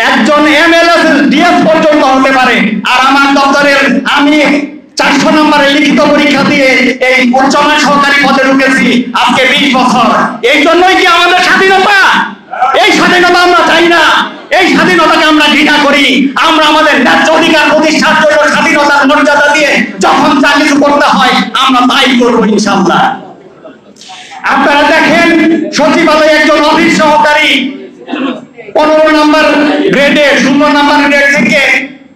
একজন MLS DS পর্যন্ত হতে পারে। আর আমার দপ্তরের আমি 400 নম্বরে লিখিত পরীক্ষা দিয়ে এই উচ্চমান সহকারী পদে ঢুকেছি আজকে 20 বছর। এই জন্যই কি আমাদের স্বাধীনতা? এই স্বাধীনতা আমরা চাই না, এই স্বাধীনতাকে আমরা ঘৃণা করি। আমরা আমাদের ন্যায্য অধিকার প্রতিষ্ঠার জন্য স্বাধীনতার মর্যাদা দিয়ে যখন যা কিছু করতে হয় আমরা তাই করবো ইনশাআল্লাহ। আপনারা দেখেন সচিবালয়ে একজন অফিস সহকারী 15 নম্বর গ্রেডে 0 নম্বর গ্রেড থেকে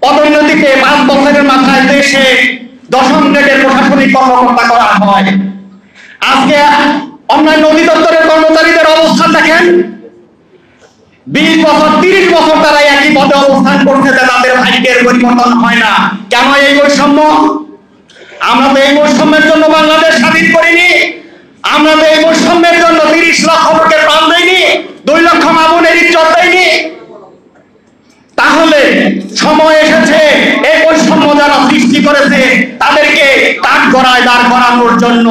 পদোন্নতিতে 5 বছরের মাথায় দেশে 10ম গ্রেডের প্রশাসনিক কর্মকর্তা করা হয়। আজকে অন্যান্য অধিদপ্তরের কর্মচারীদের অবস্থান দেখেন, 20 বছর 30 বছর তারা একই পদে অবস্থান করছে, তাদের ভাগ্যের পরিবর্তন হয় না। কেন এই বৈষম্য? আমরা তো এই বৈষম্যের জন্য বাংলাদেশ স্বাধীন করিনি। আমরা তো এই বৈষম্যের জন্য 30 লক্ষ লোকের প্রাণ দেয়নি, 2 লক্ষ মা-বোনের ইজ্জত দেয়নি। তাহলে সময় এসেছে এই বৈষম্য যারা সৃষ্টি করেছে তাদেরকে কাঠগড়ায় দাঁড় করানোর জন্য।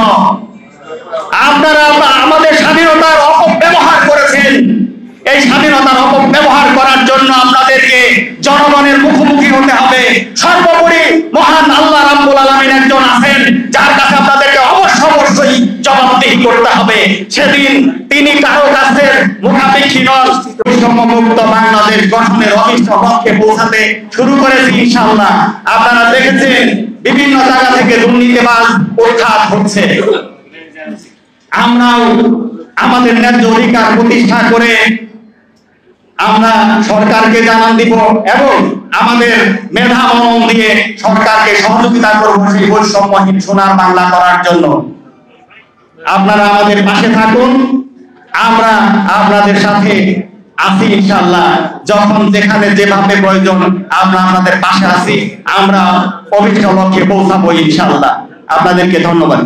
আপনারা আমাদের স্বাধীনতার অপব্যবহার করেছেন। এই স্বাধীনতার অপব্যবহার করার জন্য আপনাদেরকে জনগণের মুখোমুখি হতে হবে। সর্বোপরি মহান আল্লাহ রাব্বুল আলামিন একজন আছেন যার কাছে আপনাদেরকে অবশ্যই জবাবদিহি করতে হবে। সেদিন তিনি কারো কাছে মুখাপেক্ষী নন। বৈষম্যমুক্ত বাংলাদেশ গঠনের অভিষ্ট লক্ষ্যে পৌঁছাতে শুরু করেছি ইনশাআল্লাহ। আপনারা দেখেছেন বিভিন্ন জায়গা থেকে দুর্নীতিবাজ উৎখাত হচ্ছে। আমরাও আমাদের ন্যায্য অধিকার প্রতিষ্ঠা করে আমরা সরকারকে জানান দিব এবং আমাদের মেধা মনন দিয়ে সরকারকে সহযোগিতা করব সেই বৈষম্যহীন সোনার বাংলা করার জন্য। আপনারা আমাদের পাশে থাকুন, আমরা আপনাদের সাথে আছি ইনশাআল্লাহ। যখন যেখানে যেভাবে প্রয়োজন আমরা আপনাদের পাশে আছি, আমরা অভিষ্ট লক্ষ্যে পৌঁছাবো ইনশাআল্লাহ। আপনাদেরকে ধন্যবাদ।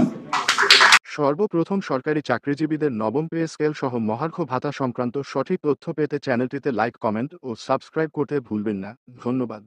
সর্বপ্রথম সরকারি চাকরিজীবীদের নবম পে স্কেল সহ মহার্ঘ ভাতা সংক্রান্ত সঠিক তথ্য পেতে চ্যানেলটিতে লাইক, কমেন্ট ও সাবস্ক্রাইব করতে ভুলবেন না। ধন্যবাদ।